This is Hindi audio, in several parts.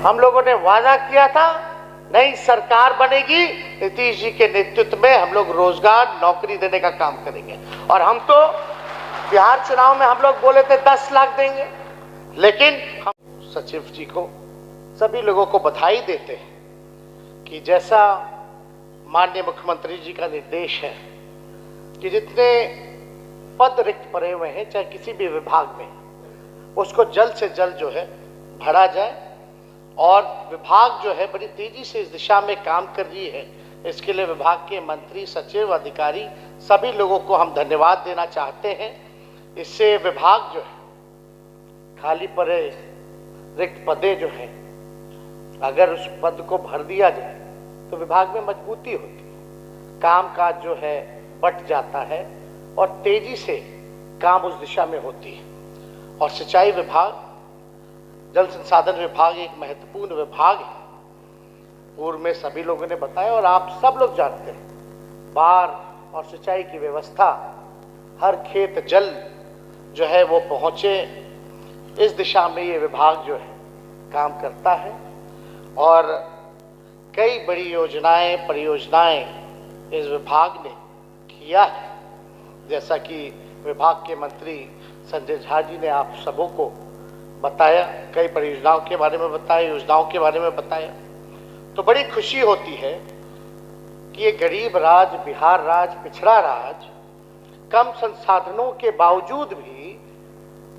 हम लोगों ने वादा किया था नई सरकार बनेगी, नीतीश जी के नेतृत्व में हम लोग रोजगार नौकरी देने का काम करेंगे। और हम तो बिहार चुनाव में हम लोग बोले थे 10 लाख देंगे, लेकिन हम सचिव जी को सभी लोगों को बधाई देते हैं कि जैसा माननीय मुख्यमंत्री जी का निर्देश है कि जितने पद रिक्त पड़े हुए हैं चाहे किसी भी विभाग में, उसको जल्द से जल्द जो है भरा जाए। और विभाग जो है बड़ी तेजी से इस दिशा में काम कर रही है। इसके लिए विभाग के मंत्री, सचिव, अधिकारी सभी लोगों को हम धन्यवाद देना चाहते हैं। इससे विभाग जो है खाली पड़े रिक्त पदे जो हैं, अगर उस पद को भर दिया जाए तो विभाग में मजबूती होती है, कामकाज जो है बट जाता है और तेजी से काम उस दिशा में होती है। और सिंचाई विभाग, जल संसाधन विभाग एक महत्वपूर्ण विभाग है। पूर्व में सभी लोगों ने बताया और आप सब लोग जानते हैं, बाढ़ और सिंचाई की व्यवस्था, हर खेत जल जो है वो पहुंचे, इस दिशा में ये विभाग जो है काम करता है। और कई बड़ी योजनाएं, परियोजनाएं इस विभाग ने किया है। जैसा कि विभाग के मंत्री संजय झा जी ने आप सबों को बताया, कई परियोजनाओं के बारे में बताया, योजनाओं के बारे में बताया, तो बड़ी खुशी होती है कि ये गरीब राज्य, बिहार राज्य, पिछड़ा राज्य, कम संसाधनों के बावजूद भी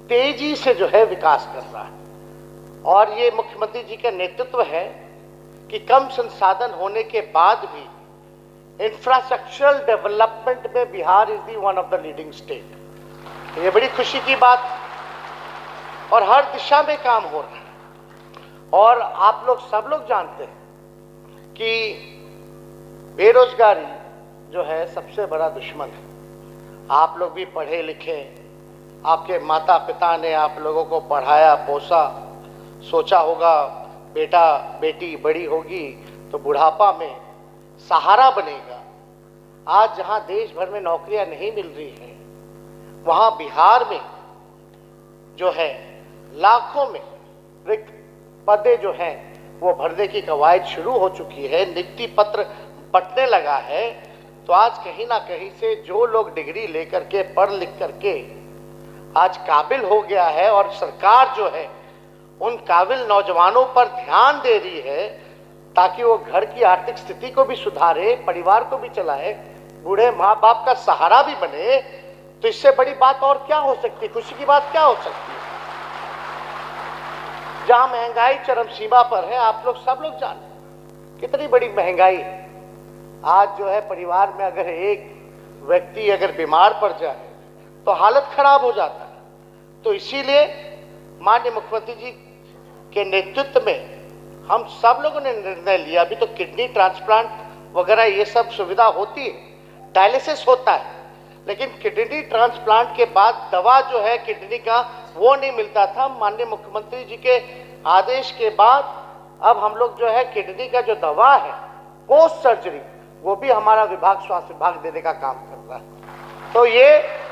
तेजी से जो है विकास कर रहा है। और ये मुख्यमंत्री जी का नेतृत्व है कि कम संसाधन होने के बाद भी इंफ्रास्ट्रक्चरल डेवलपमेंट में Bihar is the one of the leading state. ये बड़ी खुशी की बात, और हर दिशा में काम हो रहा है। और आप लोग सब लोग जानते हैं कि बेरोजगारी जो है सबसे बड़ा दुश्मन है। आप लोग भी पढ़े लिखे, आपके माता पिता ने आप लोगों को पढ़ाया पोसा, सोचा होगा बेटा बेटी बड़ी होगी तो बुढ़ापा में सहारा बनेगा। आज जहां देश भर में नौकरियां नहीं मिल रही हैं, वहां बिहार में जो है लाखों में रिक्त पदे जो हैं वो भरने की कवायद शुरू हो चुकी है, नियुक्ति पत्र बंटने लगा है। तो आज कहीं ना कहीं से जो लोग डिग्री लेकर के, पढ़ लिख करके आज काबिल हो गया है, और सरकार जो है उन काबिल नौजवानों पर ध्यान दे रही है ताकि वो घर की आर्थिक स्थिति को भी सुधारे, परिवार को भी चलाए, बूढ़े माँ बाप का सहारा भी बने, तो इससे बड़ी बात और क्या हो सकती है, खुशी की बात क्या हो सकती है। जहां महंगाई चरम सीमा पर है, आप लोग सब लोग जानते कितनी बड़ी महंगाई है। आज जो है परिवार में अगर एक व्यक्ति अगर बीमार पड़ जाए तो हालत खराब हो जाता है। तो इसीलिए माननीय मुख्यमंत्री जी के नेतृत्व में हम सब लोगों ने निर्णय लिया। अभी तो किडनी ट्रांसप्लांट वगैरह ये सब सुविधा होती है, डायलिसिस होता है, लेकिन किडनी ट्रांसप्लांट के बाद दवा जो है किडनी का वो नहीं मिलता था। माननीय मुख्यमंत्री जी के आदेश के बाद अब हम लोग जो है किडनी का जो दवा है पोस्ट सर्जरी, वो भी हमारा विभाग, स्वास्थ्य विभाग देने का काम कर रहा है। तो ये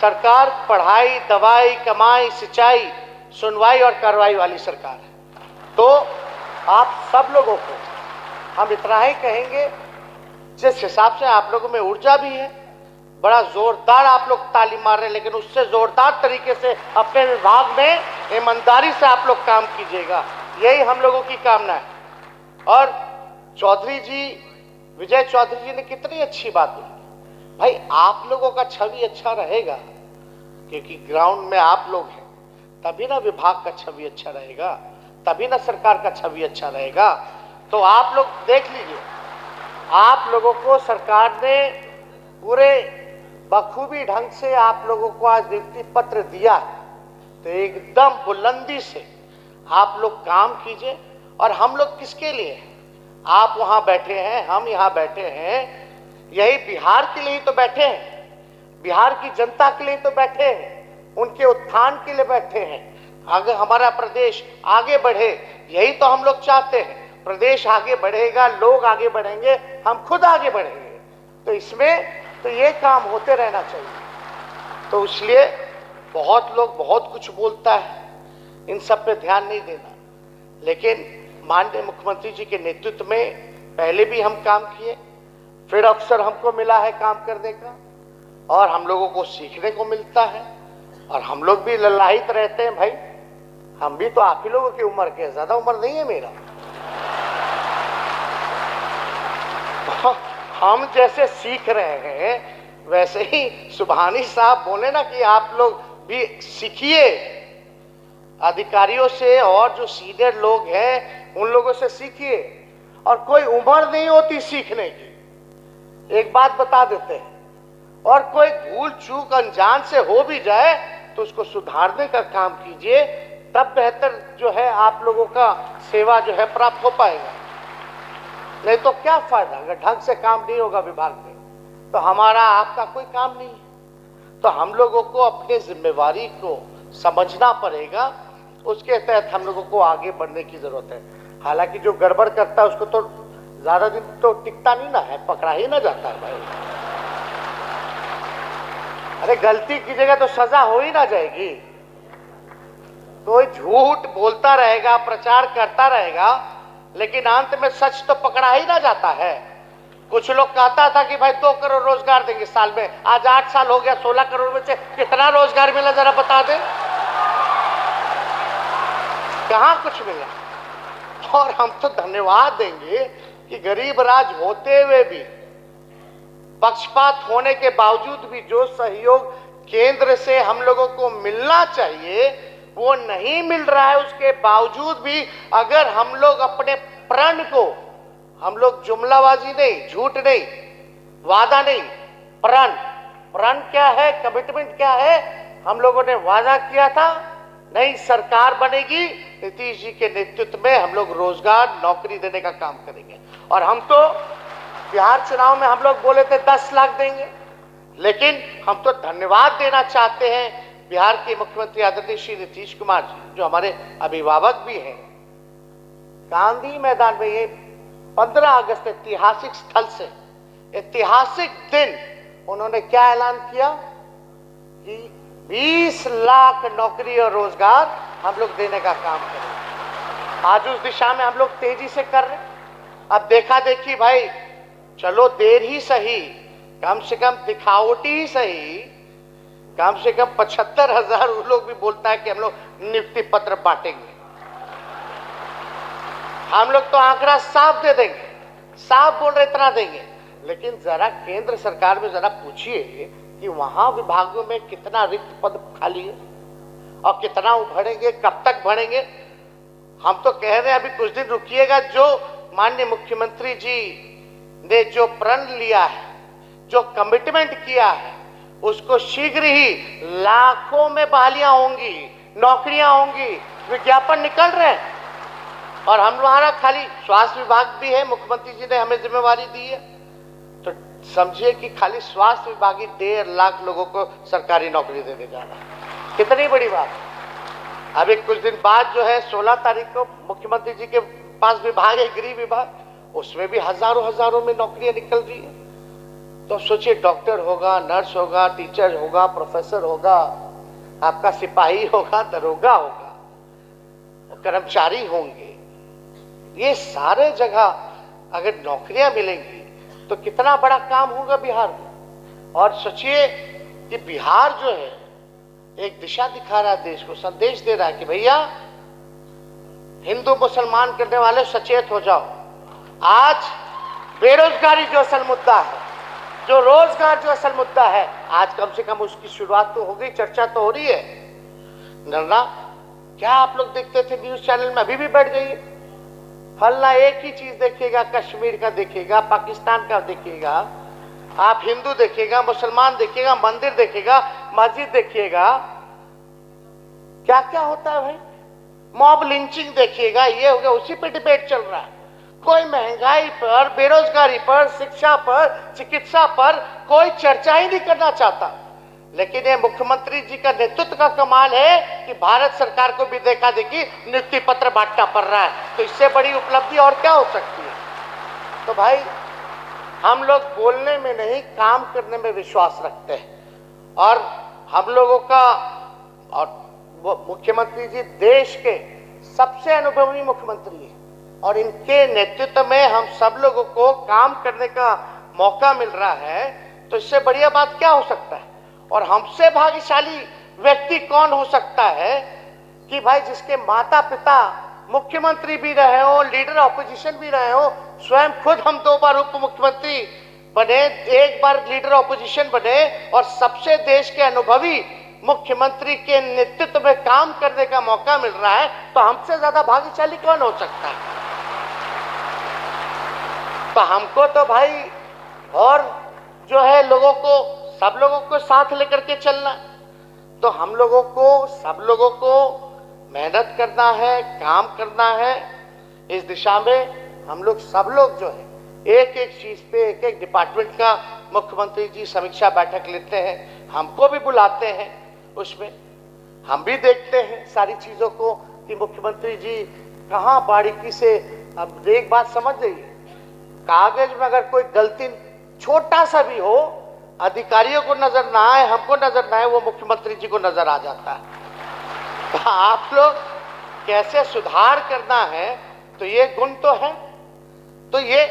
सरकार पढ़ाई, दवाई, कमाई, सिंचाई, सुनवाई और कार्रवाई वाली सरकार है। तो आप सब लोगों को हम इतना ही कहेंगे, जिस हिसाब से आप लोगों में ऊर्जा भी है, बड़ा जोरदार आप लोग ताली मार रहे हैं, लेकिन उससे जोरदार तरीके से अपने विभाग में ईमानदारी से आप लोग काम कीजिएगा, यही हम लोगों की कामना है। और चौधरी जी, विजय चौधरी जी ने कितनी अच्छी बात बोली, भाई आप लोगों का छवि अच्छा रहेगा क्योंकि ग्राउंड में आप लोग हैं, तभी ना विभाग का छवि अच्छा रहेगा, तभी ना सरकार का छवि अच्छा रहेगा। तो आप लोग देख लीजिए, आप लोगों को सरकार ने पूरे बखूबी ढंग से आप लोगों को आज नियुक्ति पत्र दिया, तो एकदम बुलंदी से आप लोग काम कीजिए। और हम लोग किसके लिए हैं? आप वहां बैठे हैं, हम यहाँ बैठे हैं, यही बिहार के लिए तो बैठे हैं, बिहार की जनता के लिए तो बैठे हैं, उनके उत्थान के लिए बैठे हैं। अगर हमारा प्रदेश आगे बढ़े, यही तो हम लोग चाहते हैं। प्रदेश आगे बढ़ेगा, लोग आगे बढ़ेंगे, हम खुद आगे बढ़ेंगे। तो इसमें तो ये काम होते रहना चाहिए। तो इसलिए बहुत लोग बहुत कुछ बोलता है, इन सब पे ध्यान नहीं देना, लेकिन माननीय मुख्यमंत्री जी के नेतृत्व में पहले भी हम काम किए, फिर अवसर हमको मिला है काम करने का और हम लोगों को सीखने को मिलता है और हम लोग भी ललायित रहते हैं। भाई हम भी तो आप ही लोगों की उम्र के, ज्यादा उम्र नहीं है मेरा। हम जैसे सीख रहे हैं वैसे ही सुभानी साहब बोले ना कि आप लोग भी सीखिए अधिकारियों से और जो सीनियर लोग हैं उन लोगों से सीखिए। और कोई उम्र नहीं होती सीखने की, एक बात बता देते हैं। और कोई भूल चूक अनजान से हो भी जाए तो उसको सुधारने का काम कीजिए, तब बेहतर जो है आप लोगों का सेवा जो है प्राप्त हो पाएगा। नहीं तो क्या फायदा, अगर ढंग से काम नहीं होगा विभाग में तो हमारा आपका कोई काम नहीं है। तो हम लोगों को अपनी जिम्मेवारी को समझना पड़ेगा, उसके तहत हम लोगों को आगे बढ़ने की जरूरत है। हालांकि जो गड़बड़ करता है उसको तो ज्यादा दिन तो टिकता नहीं ना है, पकड़ा ही ना जाता है भाई। अरे गलती कीजिएगा तो सजा हो ही ना जाएगी। कोई झूठ बोलता रहेगा, प्रचार करता रहेगा, लेकिन अंत में सच तो पकड़ा ही ना जाता है। कुछ लोग कहता था कि भाई 2 करोड़ रोजगार देंगे साल में, आज 8 साल हो गया, 16 करोड़ में से कितना रोजगार मिला जरा बता दे। कहां कुछ मिला। और हम तो धन्यवाद देंगे कि गरीब राज होते हुए भी, पक्षपात होने के बावजूद भी जो सहयोग केंद्र से हम लोगों को मिलना चाहिए वो नहीं मिल रहा है। उसके बावजूद भी अगर हम लोग अपने प्रण को, हम लोग जुमलाबाजी नहीं, झूठ नहीं, वादा नहीं, प्रण क्या है, कमिटमेंट क्या है, हम लोगों ने वादा किया था नई सरकार बनेगी, नीतीश जी के नेतृत्व में हम लोग रोजगार नौकरी देने का काम करेंगे। और हम तो बिहार चुनाव में हम लोग बोले थे 10 लाख देंगे, लेकिन हम तो धन्यवाद देना चाहते हैं बिहार के मुख्यमंत्री आदरणीय श्री नीतीश कुमार जी, जो हमारे अभिभावक भी हैं। गांधी मैदान में ये 15 अगस्त ऐतिहासिक स्थल से, ऐतिहासिक दिन उन्होंने क्या ऐलान किया कि 20 लाख नौकरी और रोजगार हम लोग देने का काम करेंगे। आज उस दिशा में हम लोग तेजी से कर रहे हैं। अब देखा देखी भाई, चलो देर ही सही, कम से कम दिखावटी ही सही, कम से कम 75,000 उन लोग भी बोलता है कि हम लोग नियुक्ति पत्र बांटेंगे। हम लोग तो आंकड़ा साफ दे देंगे, साफ बोल रहे इतना देंगे, लेकिन जरा केंद्र सरकार में जरा पूछिए कि वहां विभागों में कितना रिक्त पद खाली है और कितना उभरेंगे, कब तक बढ़ेंगे। हम तो कह रहे हैं अभी कुछ दिन रुकिएगा। जो माननीय मुख्यमंत्री जी ने जो प्रण लिया है, जो कमिटमेंट किया है, उसको शीघ्र ही लाखों में बहालियां होंगी, नौकरियां होंगी, विज्ञापन निकल रहे हैं। और हमारा खाली स्वास्थ्य विभाग भी है, मुख्यमंत्री जी ने हमें जिम्मेवारी दी है, तो समझिए कि खाली स्वास्थ्य विभाग ही 1.5 लाख लोगों को सरकारी नौकरी देने जा रहा है। कितनी बड़ी बात। अभी कुछ दिन बाद जो है 16 तारीख को मुख्यमंत्री जी के पास विभाग है, गृह विभाग, उसमें भी हजारों में नौकरियां निकल रही है। तो सोचिए, डॉक्टर होगा, नर्स होगा, टीचर होगा, प्रोफेसर होगा, आपका सिपाही होगा, दरोगा होगा, कर्मचारी होंगे, ये सारे जगह अगर नौकरियां मिलेंगी तो कितना बड़ा काम होगा बिहार में। और सोचिए कि बिहार जो है एक दिशा दिखा रहा है, देश को संदेश दे रहा है कि भैया हिंदू मुसलमान करने वाले सचेत हो जाओ। आज बेरोजगारी जो असल मुद्दा है, जो रोजगार जो असल मुद्दा है, आज कम से कम उसकी शुरुआत तो हो गई, चर्चा तो हो रही है। नरना क्या आप लोग देखते थे न्यूज चैनल में, अभी भी बैठ जाइए, फलना एक ही चीज देखिएगा, कश्मीर का देखिएगा, पाकिस्तान का देखिएगा, आप हिंदू देखिएगा, मुसलमान देखिएगा, मंदिर देखिएगा, मस्जिद देखिएगा, क्या क्या होता है भाई, मॉब लिंचिंग देखिएगा, ये हो गया, उसी पे डिबेट चल रहा है। कोई महंगाई पर, बेरोजगारी पर, शिक्षा पर, चिकित्सा पर कोई चर्चा ही नहीं करना चाहता। लेकिन ये मुख्यमंत्री जी का नेतृत्व का कमाल है कि भारत सरकार को भी देखा देखी नियुक्ति पत्र बांटना पड़ रहा है। तो इससे बड़ी उपलब्धि और क्या हो सकती है। तो भाई हम लोग बोलने में नहीं, काम करने में विश्वास रखते हैं। और हम लोगों का, और मुख्यमंत्री जी देश के सबसे अनुभवी मुख्यमंत्री है, और इनके नेतृत्व में हम सब लोगों को काम करने का मौका मिल रहा है, तो इससे बढ़िया बात क्या हो सकता है। और हमसे भाग्यशाली व्यक्ति कौन हो सकता है कि भाई जिसके माता पिता मुख्यमंत्री भी रहे हो, लीडर ऑपोजिशन भी रहे हो, स्वयं खुद हम 2 बार उप मुख्यमंत्री बने, 1 बार लीडर ऑपोजिशन बने, और सबसे देश के अनुभवी मुख्यमंत्री के नेतृत्व में काम करने का मौका मिल रहा है, तो हमसे ज्यादा भाग्यशाली कौन हो सकता है। तो हमको तो भाई और जो है लोगों को, सब लोगों को साथ लेकर के चलना, तो हम लोगों को, सब लोगों को मेहनत करना है, काम करना है। इस दिशा में हम लोग सब लोग जो है एक एक चीज पे, एक एक डिपार्टमेंट का मुख्यमंत्री जी समीक्षा बैठक लेते हैं, हमको भी बुलाते हैं, उसमें हम भी देखते हैं सारी चीजों को कि मुख्यमंत्री जी कहाँ बारीकी से। अब एक बात समझ जाइए, कागज में अगर कोई गलती छोटा सा भी हो, अधिकारियों को नजर ना आए, हमको नजर ना आए, वो मुख्यमंत्री जी को नजर आ जाता है। तो आप लोग कैसे सुधार करना है, तो ये गुण तो है। तो ये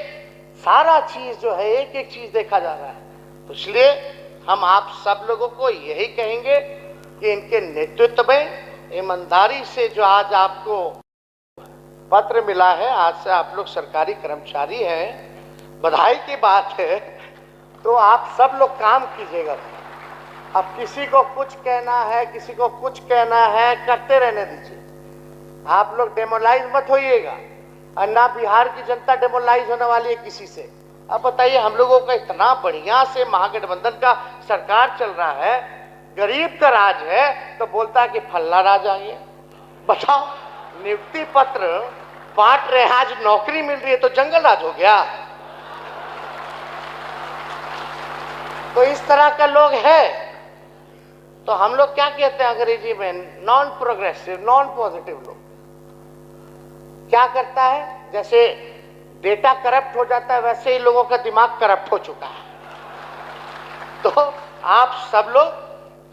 सारा चीज जो है एक एक चीज देखा जा रहा है। तो इसलिए हम आप सब लोगों को यही कहेंगे कि इनके नेतृत्व में ईमानदारी से जो आज आपको पत्र मिला है, आज से आप लोग सरकारी कर्मचारी हैं, बधाई की बात है। तो आप सब लोग काम कीजिएगा। अब किसी को कुछ कहना है, किसी को कुछ कहना है, करते रहने दीजिए। आप लोग डेमोलाइज मत होइएगा, और ना बिहार की जनता डेमोलाइज होने वाली है किसी से। अब बताइए, हम लोगों का इतना बढ़िया से महागठबंधन का सरकार चल रहा है, गरीब का राज है, तो बोलता है कि फल्ला राज आ गया। बताओ, नियुक्ति पत्र बांट रहे हैं, आज नौकरी मिल रही है, तो जंगल राज हो गया। तो इस तरह का लोग है। तो हम लोग क्या कहते हैं अंग्रेजी में, नॉन प्रोग्रेसिव, नॉन पॉजिटिव लोग। क्या करता है, जैसे डेटा करप्ट हो जाता है, वैसे ही लोगों का दिमाग करप्ट हो चुका है। तो आप सब लोग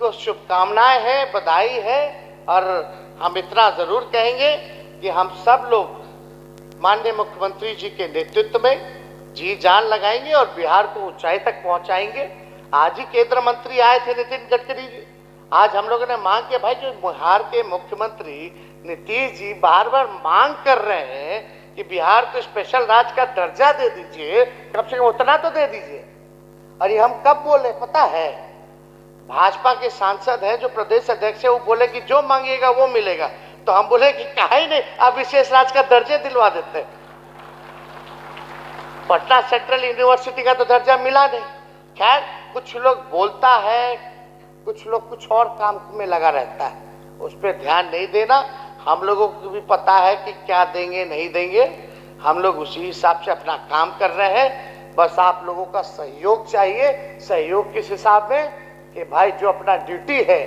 को शुभकामनाएं हैं, बधाई है। और हम इतना जरूर कहेंगे कि हम सब लोग माननीय मुख्यमंत्री जी के नेतृत्व में जी जान लगाएंगे और बिहार को ऊंचाई तक पहुंचाएंगे। आज ही केंद्र मंत्री आए थे नितिन गडकरी जी, आज हम लोगों ने मांग किया, भाई जो बिहार के मुख्यमंत्री नीतीश जी बार बार मांग कर रहे हैं कि बिहार को स्पेशल राज्य का दर्जा दे दीजिए, कम से कम उतना तो दे दीजिए। और ये हम कब बोले पता है, भाजपा के सांसद हैं जो प्रदेश अध्यक्ष है, वो बोले कि जो मांगिएगा वो मिलेगा। तो हम बोले कि काहे नहीं, अब विशेष राज्य का दर्जे दिलवा देते। पटना सेंट्रल यूनिवर्सिटी का तो दर्जा मिला नहीं। खैर, कुछ लोग बोलता है, कुछ लोग कुछ और काम में लगा रहता है, उस पर ध्यान नहीं देना। हम लोगों को भी पता है कि क्या देंगे नहीं देंगे, हम लोग उसी हिसाब से अपना काम कर रहे हैं। बस आप लोगों का सहयोग चाहिए। सहयोग किस हिसाब में कि भाई जो अपना ड्यूटी है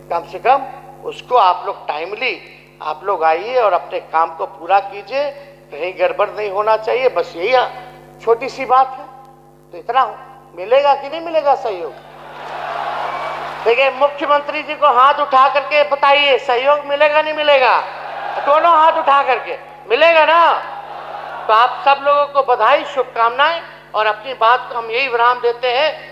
कम से कम उसको आप लोग टाइमली आप लोग आइए और अपने काम को पूरा कीजिए, कहीं गड़बड़ नहीं होना चाहिए। बस यही छोटी सी बात है। तो इतना मिलेगा कि नहीं मिलेगा सहयोग? देखिए, मुख्यमंत्री जी को हाथ उठा करके बताइए, सहयोग मिलेगा नहीं मिलेगा? दोनों हाथ उठा करके मिलेगा ना? तो आप सब लोगों को बधाई, शुभकामनाएं। और अपनी बात को हम यही विराम देते हैं